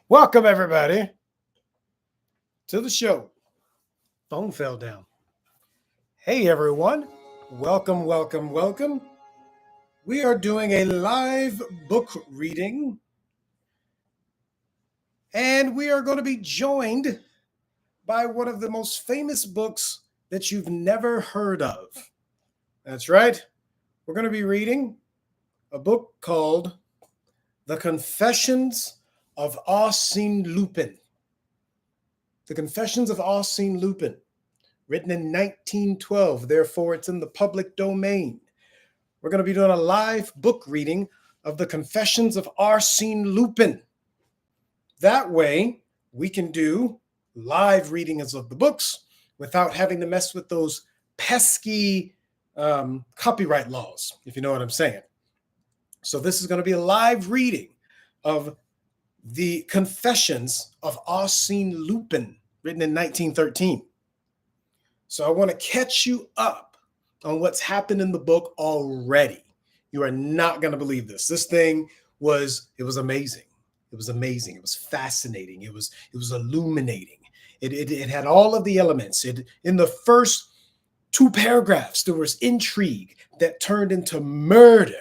Welcome, everybody, to the show. Phone fell down. Hey, everyone. Welcome, welcome, welcome. We are doing a live book reading, and we are going to be joined by one of the most famous books that you've never heard of. That's right. We're going to be reading a book called The Confessions of Arsene Lupin. The Confessions of Arsene Lupin, written in 1912. Therefore, it's in the public domain. We're going to be doing a live book reading of The Confessions of Arsene Lupin. That way, we can do live readings of the books without having to mess with those pesky copyright laws, if you know what I'm saying. So this is going to be a live reading of The Confessions of Arsene Lupin, written in 1913. So I want to catch you up on what's happened in the book already. You are not going to believe this. This thing was amazing. It was amazing. It was fascinating. It was illuminating. It had all of the elements. In the first two paragraphs, there was intrigue that turned into murder.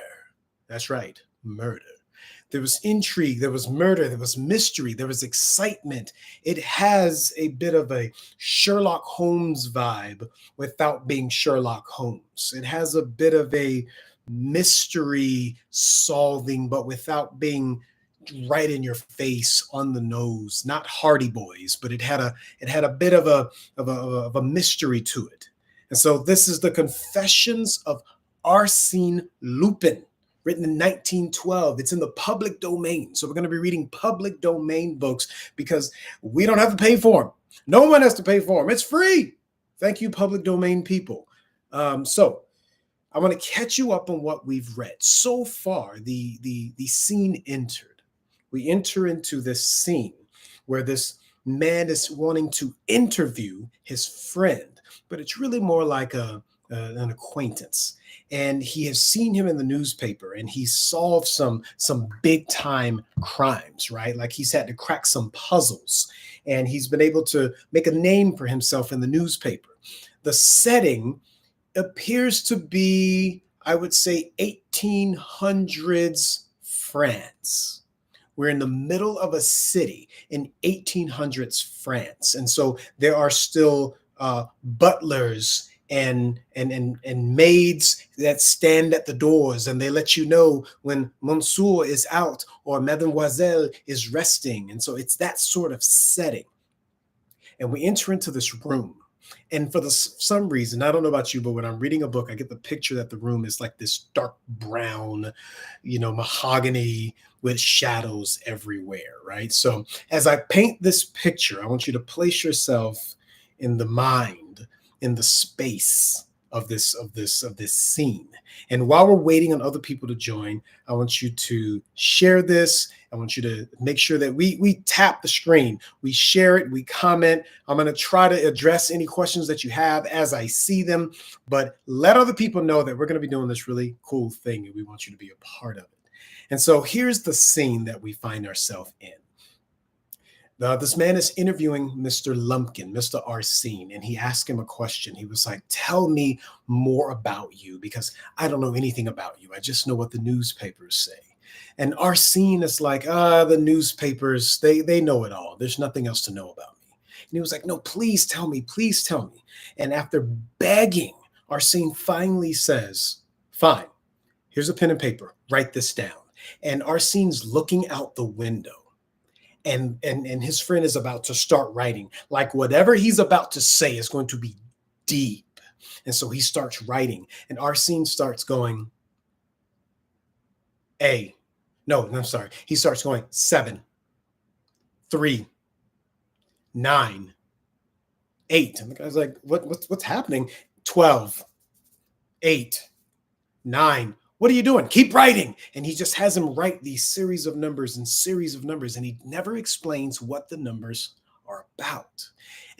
That's right, murder. There was intrigue, there was murder, there was mystery, there was excitement. It has a bit of a Sherlock Holmes vibe without being Sherlock Holmes. It has a bit of a mystery solving, but without being right in your face, on the nose. Not Hardy Boys, but it had a bit of a mystery to it. And so this is The Confessions of Arsene Lupin, written in 1912. It's in the public domain. So we're going to be reading public domain books because we don't have to pay for them. No one has to pay for them. It's free. Thank you, public domain people. So I want to catch you up on what we've read. So far, the scene entered. We enter into this scene where this man is wanting to interview his friend, but it's really more like an acquaintance. And he has seen him in the newspaper, and he solved some big time crimes, right? Like he's had to crack some puzzles, and he's been able to make a name for himself in the newspaper. The setting appears to be, I would say, 1800s France. We're in the middle of a city in 1800s France. And so there are still butlers and maids that stand at the doors, and they let you know when Monsieur is out or Mademoiselle is resting. And so it's that sort of setting. And we enter into this room. And for some reason, I don't know about you, but when I'm reading a book, I get the picture that the room is like this dark brown, mahogany with shadows everywhere, right? So as I paint this picture, I want you to place yourself in the mind, in the space of this scene. And while we're waiting on other people to join, I want you to share this. I want you to make sure that we tap the screen, we share it, we comment. I'm going to try to address any questions that you have as I see them, but let other people know that we're going to be doing this really cool thing, and we want you to be a part of it. And so here's the scene that we find ourselves in. This man is interviewing Mr. Lumpkin, Mr. Arsene, and he asked him a question. He was like, tell me more about you, because I don't know anything about you. I just know what the newspapers say. And Arsene is like, the newspapers, they know it all. There's nothing else to know about me. And he was like, no, please tell me, please tell me. And after begging, Arsene finally says, fine, here's a pen and paper, write this down. And Arsene's looking out the window. And his friend is about to start writing, like whatever he's about to say is going to be deep. And so he starts writing, and Arsene starts going, he starts going 7, 3, 9, 8. And the guy's like, what's happening? 12, 8, 9. What are you doing? Keep writing. And he just has him write these series of numbers, and he never explains what the numbers are about.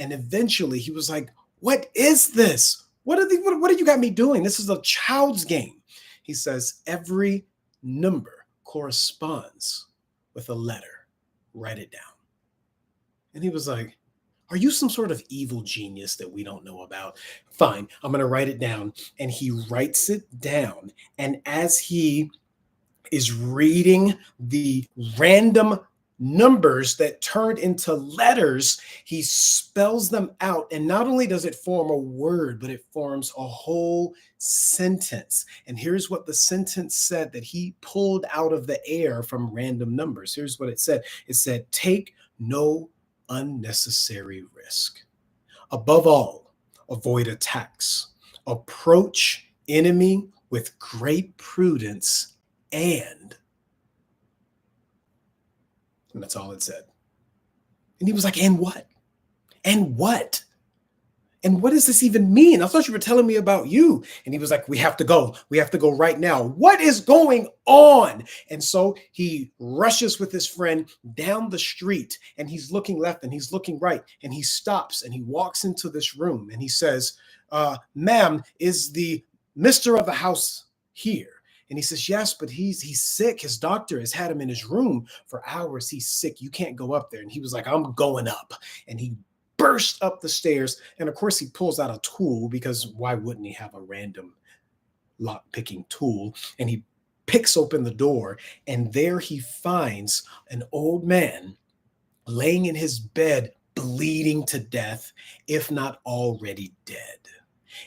And eventually he was like, what is this? What have you got me doing? This is a child's game. He says, every number corresponds with a letter. Write it down. And he was like, are you some sort of evil genius that we don't know about? Fine, I'm going to write it down. And he writes it down. And as he is reading the random numbers that turned into letters, he spells them out. And not only does it form a word, but it forms a whole sentence. And here's what the sentence said that he pulled out of the air from random numbers. Here's what it said. It said, take no unnecessary risk. Above all, avoid attacks. Approach enemy with great prudence and that's all it said. And he was like, and what? And what? And what does this even mean? I thought you were telling me about you. And he was like, we have to go. We have to go right now. What is going on? And so he rushes with his friend down the street and he's looking left and he's looking right. And he stops and he walks into this room and he says, ma'am, is the mister of the house here? And he says, yes, but he's sick. His doctor has had him in his room for hours. He's sick. You can't go up there. And he was like, I'm going up. And he burst up the stairs. And of course, he pulls out a tool because why wouldn't he have a random lock picking tool? And he picks open the door. And there he finds an old man laying in his bed, bleeding to death, if not already dead.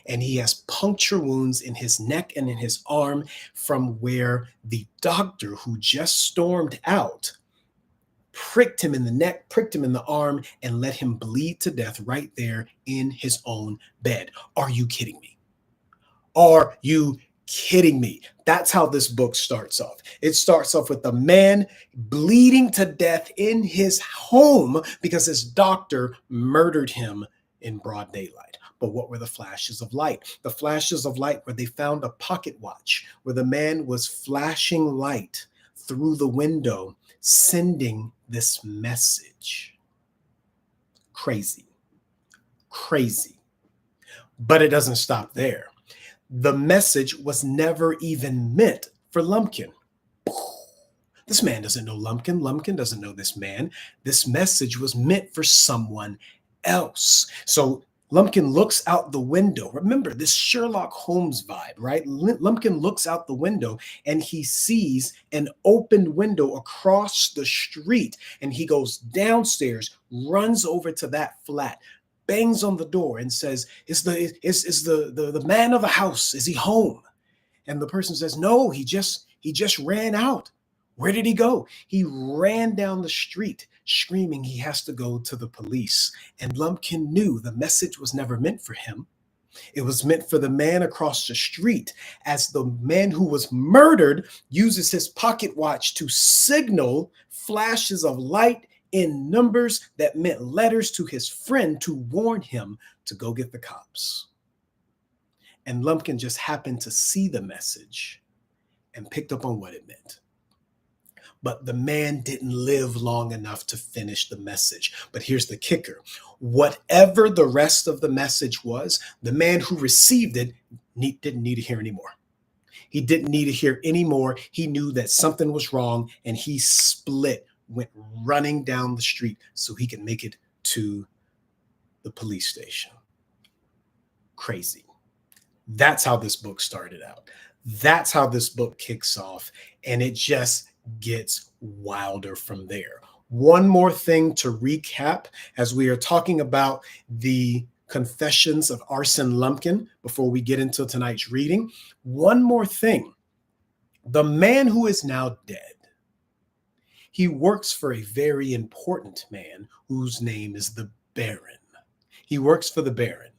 And he has puncture wounds in his neck and in his arm from where the doctor who just stormed out pricked him in the neck, pricked him in the arm, and let him bleed to death right there in his own bed. Are you kidding me? Are you kidding me? That's how this book starts off. It starts off with the man bleeding to death in his home because his doctor murdered him in broad daylight. But what were the flashes of light? The flashes of light where they found a pocket watch, where the man was flashing light through the window, sending this message. Crazy. Crazy. But it doesn't stop there. The message was never even meant for Lumpkin. This man doesn't know Lumpkin. Lumpkin doesn't know this man. This message was meant for someone else. So Lumpkin looks out the window. Remember this Sherlock Holmes vibe, right? Lumpkin looks out the window and he sees an opened window across the street. And he goes downstairs, runs over to that flat, bangs on the door and says, is the man of the house, is he home? And the person says, no, he just ran out. Where did he go? He ran down the street screaming he has to go to the police. And Lumpkin knew the message was never meant for him. It was meant for the man across the street, as the man who was murdered uses his pocket watch to signal flashes of light in numbers that meant letters to his friend to warn him to go get the cops. And Lumpkin just happened to see the message and picked up on what it meant. But the man didn't live long enough to finish the message. But here's the kicker. Whatever the rest of the message was, the man who received it didn't need to hear anymore. He didn't need to hear anymore. He knew that something was wrong and he went running down the street so he could make it to the police station. Crazy. That's how this book started out. That's how this book kicks off. And it just gets wilder from there. One more thing to recap as we are talking about the Confessions of Arsene Lumpkin before we get into tonight's reading. One more thing. The man who is now dead, he works for a very important man whose name is the Baron. He works for the Baron.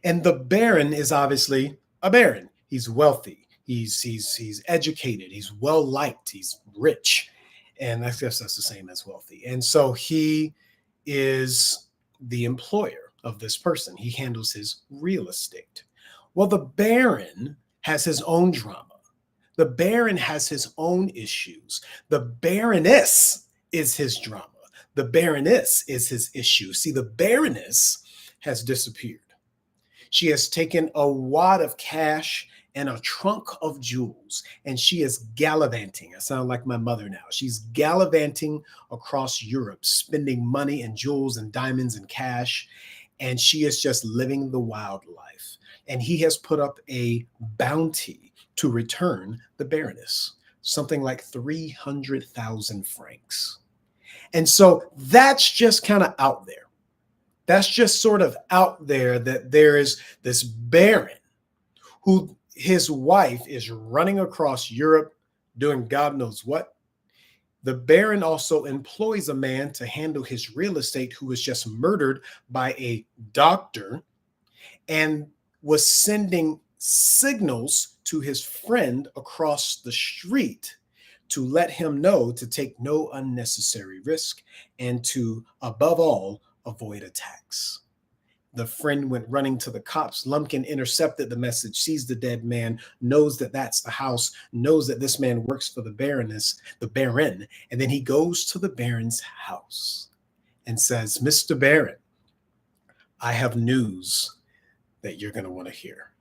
And the Baron is obviously a baron. He's wealthy. He's educated. He's well liked. He's rich. And I guess that's the same as wealthy. And so he is the employer of this person. He handles his real estate. Well, the Baron has his own drama. The Baron has his own issues. The Baroness is his drama. The Baroness is his issue. See, the Baroness has disappeared. She has taken a wad of cash and a trunk of jewels, and she is gallivanting. I sound like my mother now. She's gallivanting across Europe, spending money and jewels and diamonds and cash, and she is just living the wild life. And he has put up a bounty to return the Baroness, something like 300,000 francs. And so that's just kind of out there. That's just sort of out there, that there is this baron who his wife is running across Europe doing God knows what. The baron also employs a man to handle his real estate who was just murdered by a doctor and was sending signals to his friend across the street to let him know to take no unnecessary risk and to, above all, avoid attacks. The friend went running to the cops. Lumpkin intercepted the message, sees the dead man, knows that that's the house, knows that this man works for the Baroness, the Baron, and then he goes to the Baron's house and says, "Mr. Baron, I have news that you're going to want to hear."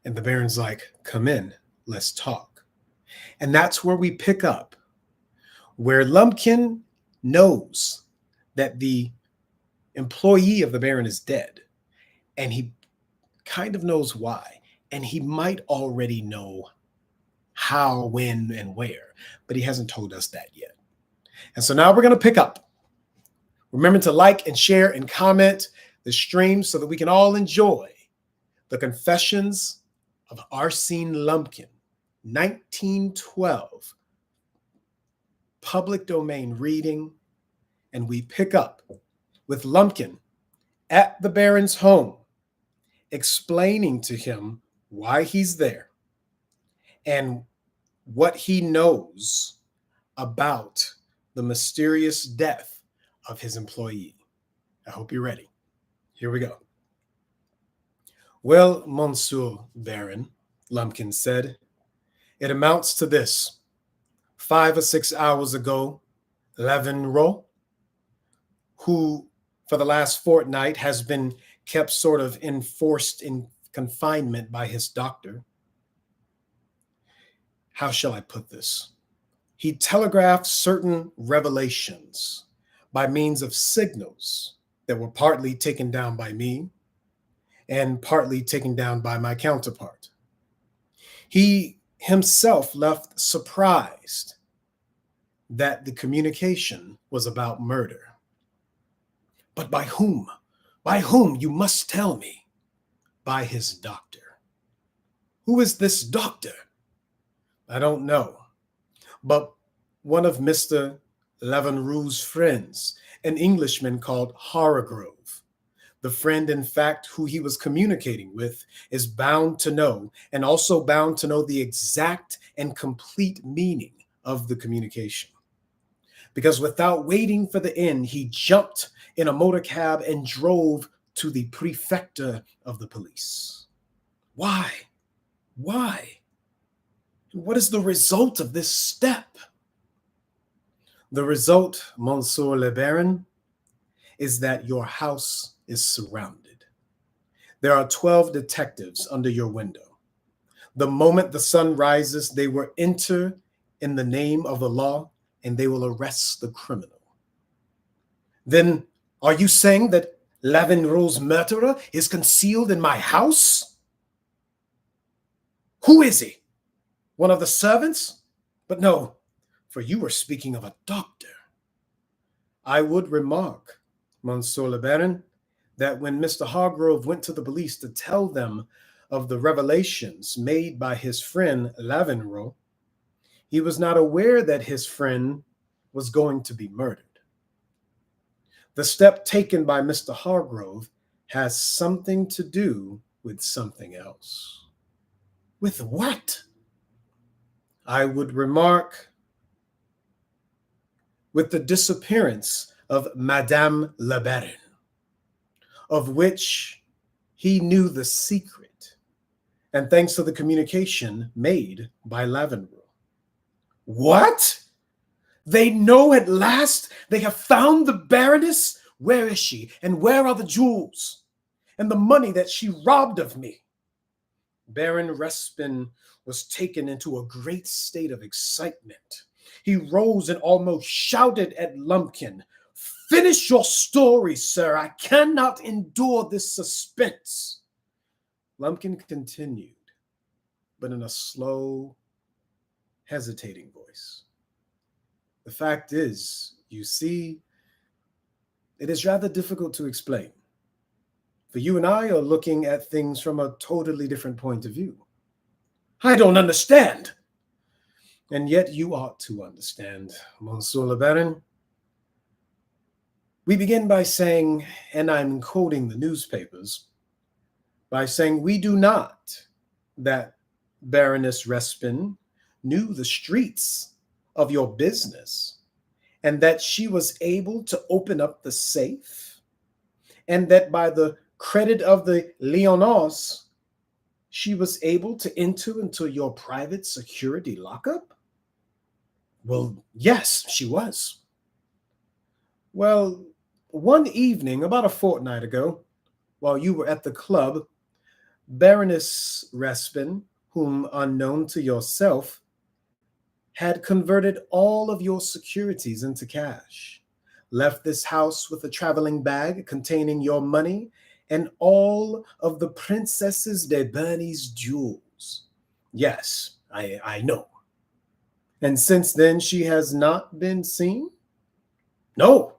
And the Baron's like, "Come in, let's talk." And that's where we pick up, where Lumpkin knows that the employee of the Baron is dead. And he kind of knows why. And he might already know how, when, and where, but he hasn't told us that yet. And so now we're going to pick up. Remember to like and share and comment the stream so that we can all enjoy the Confessions of Arsene Lumpkin, 1912, public domain reading. And we pick up with Lumpkin at the Baron's home, explaining to him why he's there and what he knows about the mysterious death of his employee. I hope you're ready. Here we go. "Well, Monsieur Baron," Lumpkin said, "it amounts to this. 5 or 6 hours ago, Lavenro, who for the last fortnight has been kept sort of enforced in confinement by his doctor. How shall I put this? He telegraphed certain revelations by means of signals that were partly taken down by me and partly taken down by my counterpart. He himself left surprised that the communication was about murder. But by whom? By whom? You must tell me." "By his doctor." "Who is this doctor?" "I don't know, but one of Mr. Lavenroux's friends, an Englishman called Hargrove. The friend, in fact, who he was communicating with, is bound to know, and also bound to know the exact and complete meaning of the communication. Because without waiting for the end, he jumped in a motor cab and drove to the prefecture of the police." "Why? Why? What is the result of this step?" "The result, Monsieur le Baron, is that your house is surrounded. There are 12 detectives under your window. The moment the sun rises, they will enter in the name of the law and they will arrest the criminal." "Then are you saying that Lavenroux's murderer is concealed in my house?" "Who is he? One of the servants? But no, for you were speaking of a doctor." "I would remark, Monsieur le Baron, that when Mr. Hargrove went to the police to tell them of the revelations made by his friend Lavenroux, he was not aware that his friend was going to be murdered. The step taken by Mr. Hargrove has something to do with something else." "With what?" "I would remark, with the disappearance of Madame la Baronne, of which he knew the secret, and thanks to the communication made by Lavenroux." "What? They know at last? They have found the Baroness? Where is she? And where are the jewels? And the money that she robbed of me?" Baron Respin was taken into a great state of excitement. He rose and almost shouted at Lumpkin, "Finish your story, sir. I cannot endure this suspense." Lumpkin continued, but in a slow, hesitating voice. "The fact is, you see, it is rather difficult to explain. For you and I are looking at things from a totally different point of view." "I don't understand." "And yet you ought to understand, Monsieur le Baron. We begin by saying, and I'm quoting the newspapers, by saying we do not that Baroness Respin knew the streets of your business, and that she was able to open up the safe, and that by the credit of the Lyonnaise, she was able to enter into your private security lockup?" "Well, yes, she was." "Well, one evening, about a fortnight ago, while you were at the club, Baroness Respin, whom unknown to yourself, had converted all of your securities into cash, left this house with a traveling bag containing your money and all of the Princesses de Berny's jewels." "Yes, I know." "And since then she has not been seen?" "No."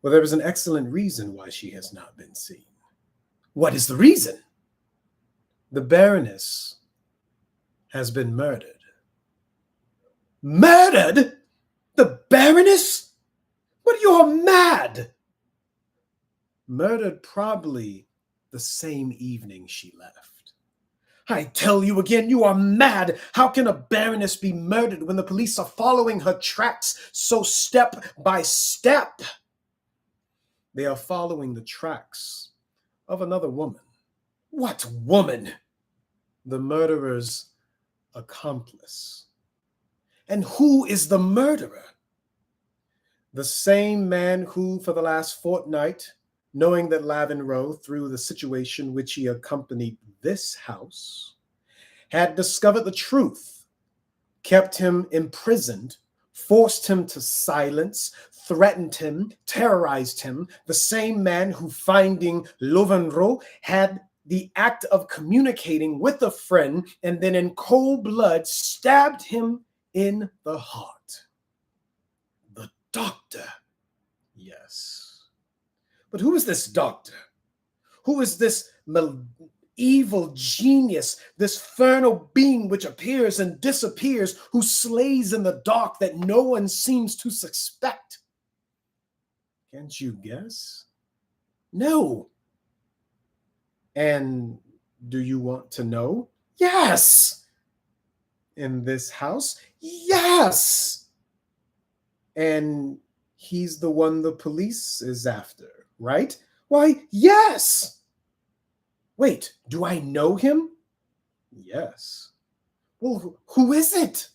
"Well, there is an excellent reason why she has not been seen." "What is the reason?" "The Baroness has been murdered." "Murdered? The Baroness? But you're mad." "Murdered probably the same evening she left." "I tell you again, you are mad. How can a Baroness be murdered when the police are following her tracks so step by step?" "They are following the tracks of another woman." "What woman?" "The murderer's accomplice." "And who is the murderer?" "The same man who, for the last fortnight, knowing that Lavin through the situation which he accompanied this house, had discovered the truth, kept him imprisoned, forced him to silence, threatened him, terrorized him, the same man who, finding Lavin had the act of communicating with a friend and then in cold blood stabbed him in the heart." "The doctor?" "Yes. But who is this doctor? Who is this evil genius, this infernal being which appears and disappears, who slays in the dark that no one seems to suspect?" "Can't you guess?" "No." "And do you want to know?" "Yes." "In this house?" "Yes." "And he's the one the police is after, right?" "Why, yes." "Wait, do I know him?" "Yes." "Well, who is it?"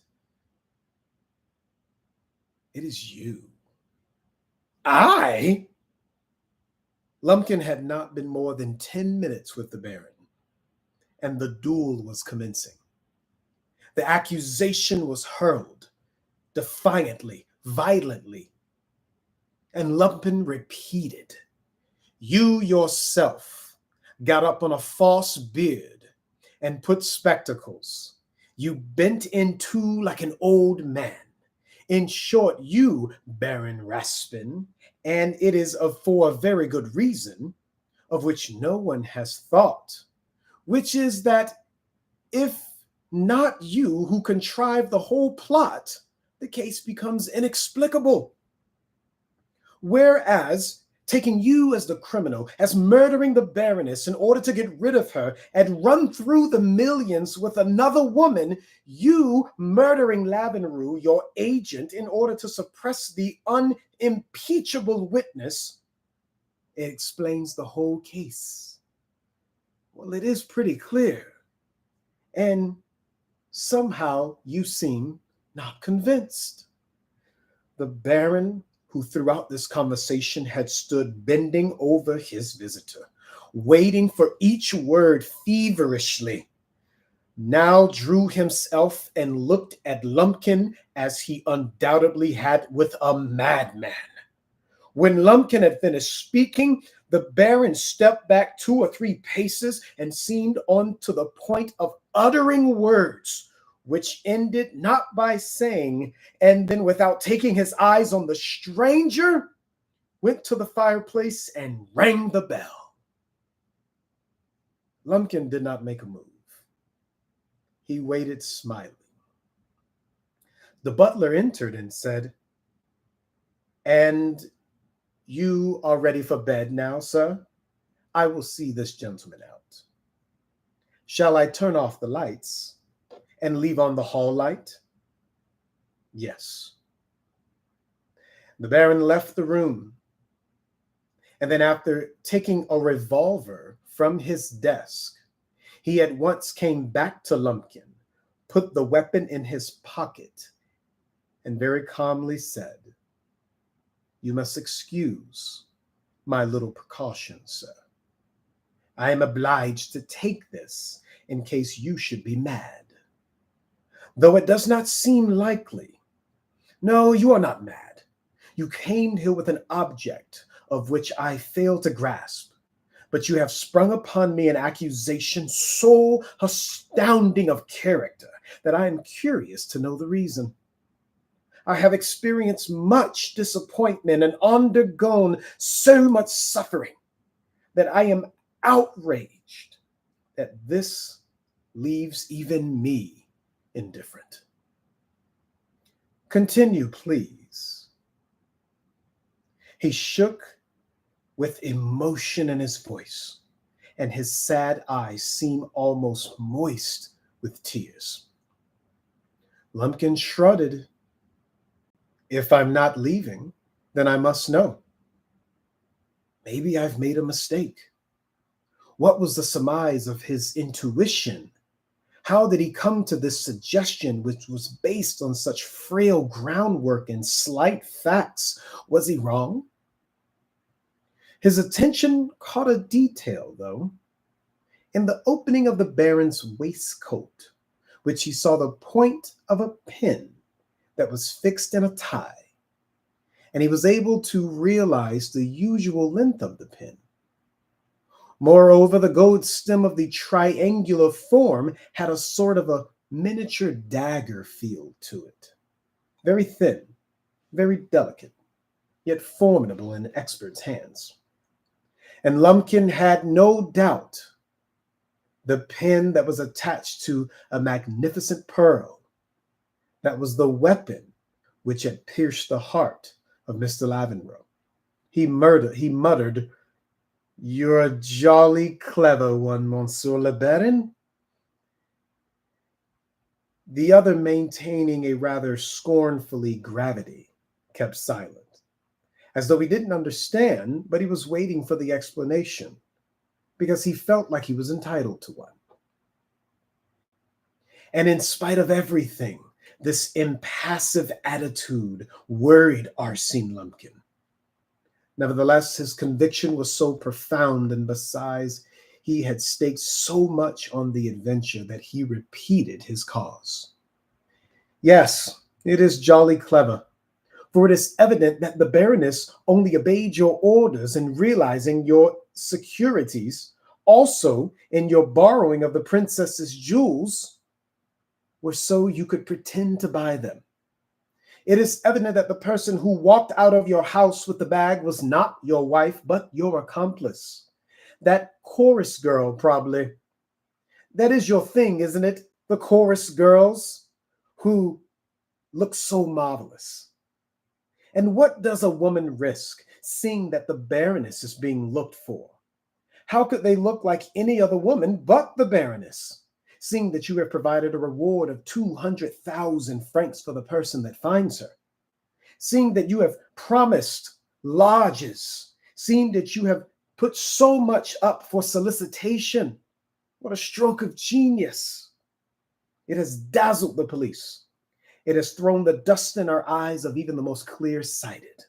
"It is you." "I?" Lumpkin had not been more than 10 minutes with the Baron, and the duel was commencing. The accusation was hurled defiantly, violently, and Lumpkin repeated, "You yourself got up on a false beard and put spectacles. You bent into like an old man. In short, you, Baron Raspin, and it is for a very good reason, of which no one has thought, which is that if not you who contrived the whole plot, the case becomes inexplicable. Whereas taking you as the criminal, as murdering the Baroness in order to get rid of her and run through the millions with another woman, you murdering Lavin, your agent, in order to suppress the unimpeachable witness, it explains the whole case." "Well, it is pretty clear. And somehow you seem not convinced." The Baron, who throughout this conversation had stood bending over his visitor, waiting for each word feverishly, now drew himself and looked at Lumpkin as he undoubtedly had with a madman. When Lumpkin had finished speaking, the Baron stepped back 2 or 3 paces and seemed on to the point of uttering words, which ended not by saying, and then without taking his eyes on the stranger, went to the fireplace and rang the bell. Lumpkin did not make a move. He waited smiling. The butler entered and said, "And you are ready for bed now, sir? I will see this gentleman out. Shall I turn off the lights and leave on the hall light?" "Yes." The Baron left the room, and then after taking a revolver from his desk, he at once came back to Lumpkin, put the weapon in his pocket, and very calmly said, "You must excuse my little precaution, sir. I am obliged to take this in case you should be mad. Though it does not seem likely. No, you are not mad. You came here with an object of which I fail to grasp, but you have sprung upon me an accusation so astounding of character that I am curious to know the reason. I have experienced much disappointment and undergone so much suffering that I am outraged that this leaves even me indifferent. Continue, please." He shook with emotion in his voice, and his sad eyes seemed almost moist with tears. Lumpkin shrugged. "If I'm not leaving, then I must know. Maybe I've made a mistake. What was the surmise of his intuition? How did he come to this suggestion, which was based on such frail groundwork and slight facts? Was he wrong?" His attention caught a detail, though. In the opening of the Baron's waistcoat, which he saw the point of a pin that was fixed in a tie, and he was able to realize the usual length of the pin. Moreover, the gold stem of the triangular form had a sort of a miniature dagger feel to it. Very thin, very delicate, yet formidable in experts' hands. And Lumpkin had no doubt the pin that was attached to a magnificent pearl, that was the weapon which had pierced the heart of Mr. Lavendroe. He muttered, "You're a jolly clever one, Monsieur le Baron." The other, maintaining a rather scornfully gravity, kept silent, as though he didn't understand, but he was waiting for the explanation, because he felt like he was entitled to one. And in spite of everything, this impassive attitude worried Arsene Lumpkin. Nevertheless, his conviction was so profound, and besides, he had staked so much on the adventure that he repeated his cause. "Yes, it is jolly clever, for it is evident that the Baroness only obeyed your orders in realizing your securities, also in your borrowing of the princess's jewels, were so you could pretend to buy them. It is evident that the person who walked out of your house with the bag was not your wife, but your accomplice. That chorus girl, probably. That is your thing, isn't it? The chorus girls who look so marvelous. And what does a woman risk, seeing that the Baroness is being looked for? How could they look like any other woman but the Baroness, seeing that you have provided a reward of 200,000 francs for the person that finds her, seeing that you have promised lodges, seeing that you have put so much up for solicitation? What a stroke of genius. It has dazzled the police. It has thrown the dust in our eyes of even the most clear-sighted.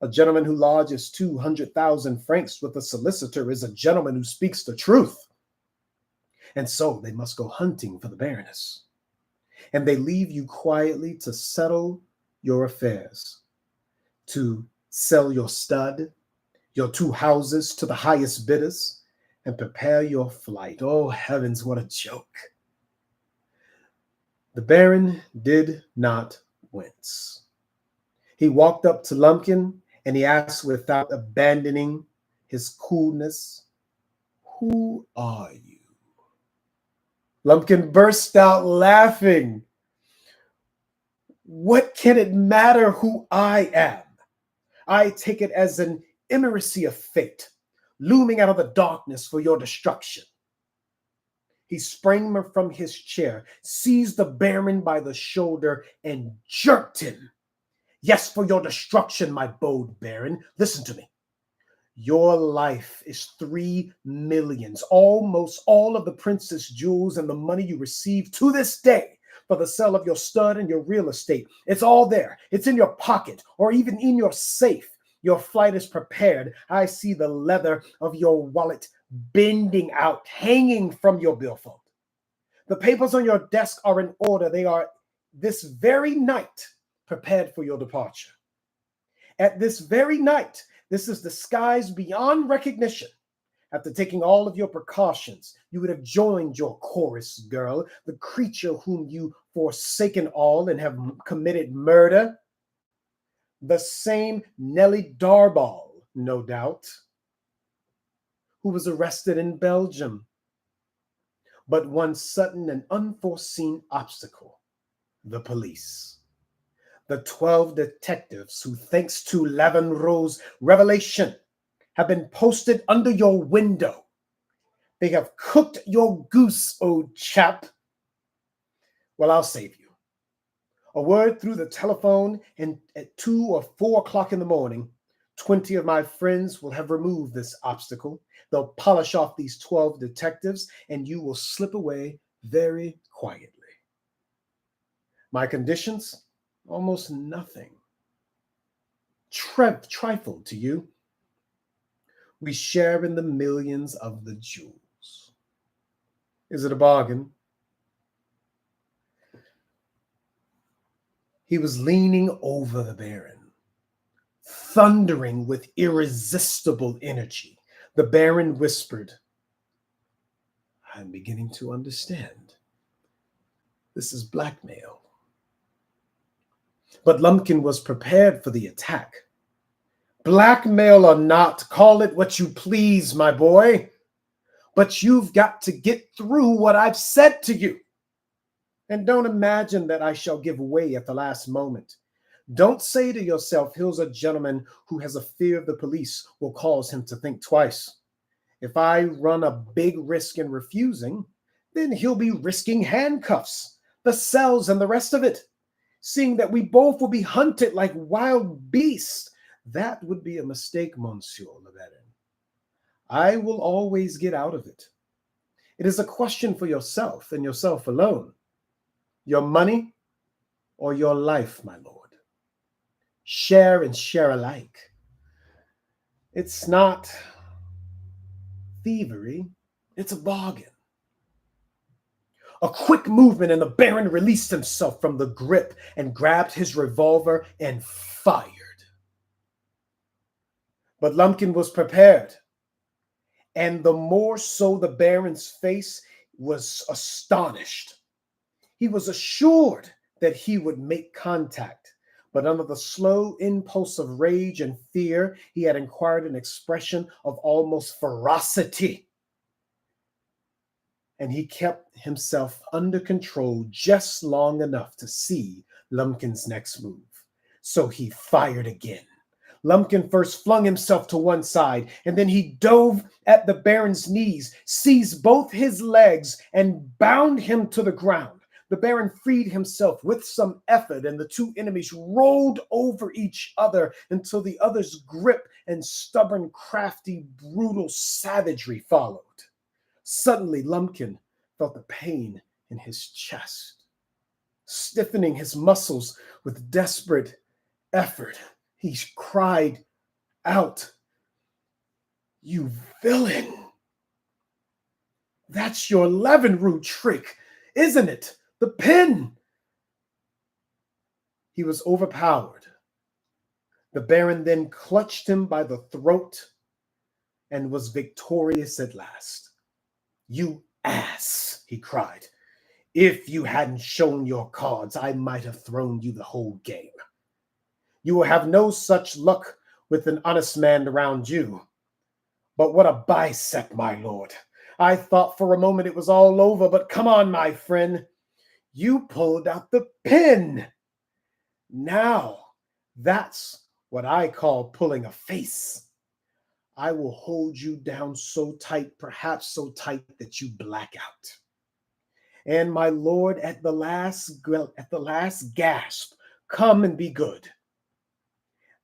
A gentleman who lodges 200,000 francs with a solicitor is a gentleman who speaks the truth. And so they must go hunting for the Baroness. And they leave you quietly to settle your affairs, to sell your stud, your 2 houses to the highest bidders, and prepare your flight. Oh, heavens, what a joke. The Baron did not wince. He walked up to Lumpkin and he asked without abandoning his coolness, "Who are you?" Lumpkin burst out laughing. "What can it matter who I am? I take it as an immeracy of fate, looming out of the darkness for your destruction." He sprang from his chair, seized the Baron by the shoulder, and jerked him. "Yes, for your destruction, my bold Baron. Listen to me. Your life is 3 millions, almost all of the princess jewels and the money you receive to this day for the sale of your stud and your real estate. It's all there. It's in your pocket or even in your safe. Your flight is prepared. I see the leather of your wallet bending out, hanging from your billfold. The papers on your desk are in order. They are this very night prepared for your departure. At this very night, this is disguised beyond recognition. After taking all of your precautions, you would have joined your chorus girl, the creature whom you forsaken all and have committed murder. The same Nellie Darball, no doubt, who was arrested in Belgium. But one sudden and unforeseen obstacle: the police. The 12 detectives who, thanks to Lavenro's revelation, have been posted under your window. They have cooked your goose, old chap. Well, I'll save you. A word through the telephone, and at 2 or 4 o'clock in the morning, 20 of my friends will have removed this obstacle. They'll polish off these 12 detectives, and you will slip away very quietly. My conditions? Almost nothing. Trifle to you. We share in the millions of the jewels. Is it a bargain?" He was leaning over the Baron, thundering with irresistible energy. The Baron whispered, "I'm beginning to understand. This is blackmail." But Lumpkin was prepared for the attack. "Blackmail or not, call it what you please, my boy. But you've got to get through what I've said to you. And don't imagine that I shall give way at the last moment. Don't say to yourself, here's a gentleman who has a fear of the police will cause him to think twice. If I run a big risk in refusing, then he'll be risking handcuffs, the cells, and the rest of it. Seeing that we both will be hunted like wild beasts, that would be a mistake, Monsieur le Baron. I will always get out of it. It is a question for yourself and yourself alone. Your money or your life, my lord. Share and share alike. It's not thievery, it's a bargain." A quick movement, and the Baron released himself from the grip and grabbed his revolver and fired. But Lumpkin was prepared, and the more so the Baron's face was astonished. He was assured that he would make contact, but under the slow impulse of rage and fear, he had acquired an expression of almost ferocity. And he kept himself under control just long enough to see Lumpkin's next move. So he fired again. Lumpkin first flung himself to one side, and then he dove at the Baron's knees, seized both his legs, and bound him to the ground. The Baron freed himself with some effort, and the two enemies rolled over each other until the other's grip and stubborn, crafty, brutal savagery followed. Suddenly, Lumpkin felt the pain in his chest. Stiffening his muscles with desperate effort, he cried, out. You villain. That's your Leavenroot trick, isn't it? The pen. He was overpowered. The Baron then clutched him by the throat and was victorious at last. You ass, he cried. If you hadn't shown your cards, I might have thrown you the whole game. You will have no such luck with an honest man around you. But what a bicep, my lord. I thought for a moment it was all over, but come on, my friend. You pulled out the pin. Now, that's what I call pulling a face. I will hold you down so tight, perhaps so tight that you black out. And my lord, at the last gasp, come and be good.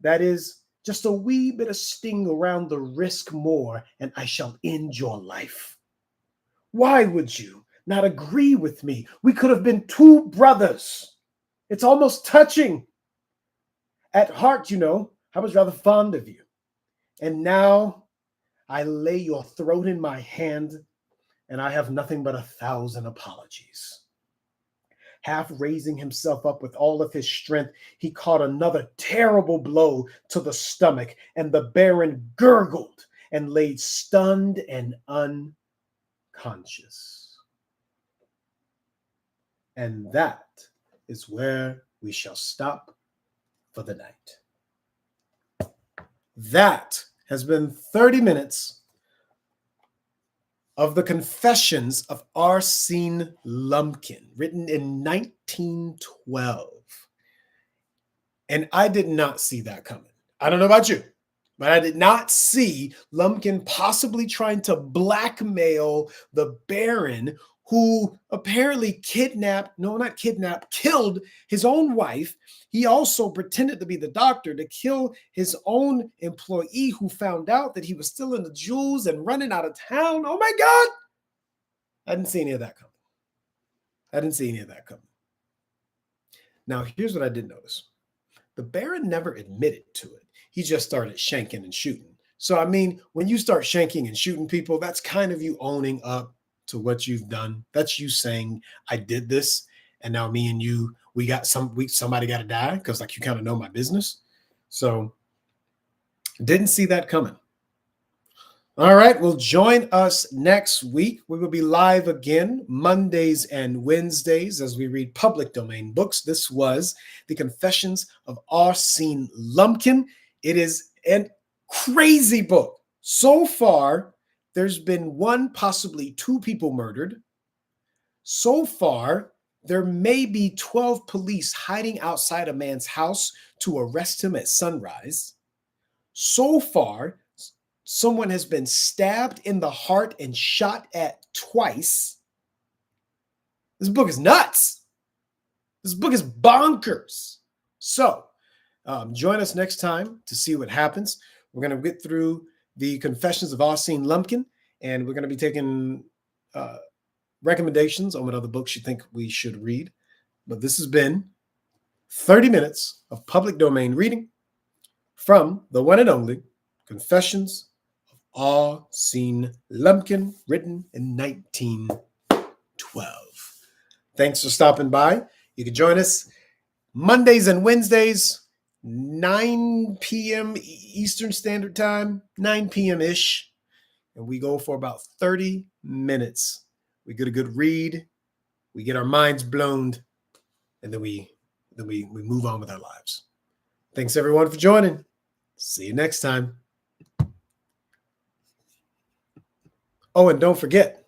That is just a wee bit of sting around the wrist more, and I shall end your life. Why would you not agree with me? We could have been two brothers. It's almost touching. At heart, you know, I was rather fond of you. And now I lay your throat in my hand, and I have nothing but 1,000 apologies. Half raising himself up with all of his strength, he caught another terrible blow to the stomach, and the Baron gurgled and laid stunned and unconscious. And that is where we shall stop for the night. That has been 30 minutes of the Confessions of Arsene Lupin, written in 1912. And I did not see that coming. I don't know about you, but I did not see Lupin possibly trying to blackmail the Baron, who apparently killed his own wife. He also pretended to be the doctor to kill his own employee, who found out that he was still in the jewels and running out of town. Oh my God. I didn't see any of that coming. Now, here's what I did notice. The Baron never admitted to it. He just started shanking and shooting. So, I mean, when you start shanking and shooting people, that's kind of you owning up to what you've done. That's you saying, I did this, and now me and you, somebody got to die, because like you kind of know my business. So didn't see that coming. All right, well, join us next week. We will be live again Mondays and Wednesdays as we read public domain books. This was The Confessions of Arsene Lupin. It is a crazy book. So far, there's been one, possibly two people murdered. So far, there may be 12 police hiding outside a man's house to arrest him at sunrise. So far, someone has been stabbed in the heart and shot at twice. This book is nuts. This book is bonkers. So, join us next time to see what happens. We're going to get through The Confessions of Arsene Lupin, and we're going to be taking recommendations on what other books you think we should read. But this has been 30 minutes of public domain reading from the one and only Confessions of Arsene Lupin, written in 1912. Thanks for stopping by. You can join us Mondays and Wednesdays, 9 p.m. Eastern Standard Time, 9 p.m.-ish. And we go for about 30 minutes. We get a good read, we get our minds blown, and then we move on with our lives. Thanks, everyone, for joining. See you next time. Oh, and don't forget,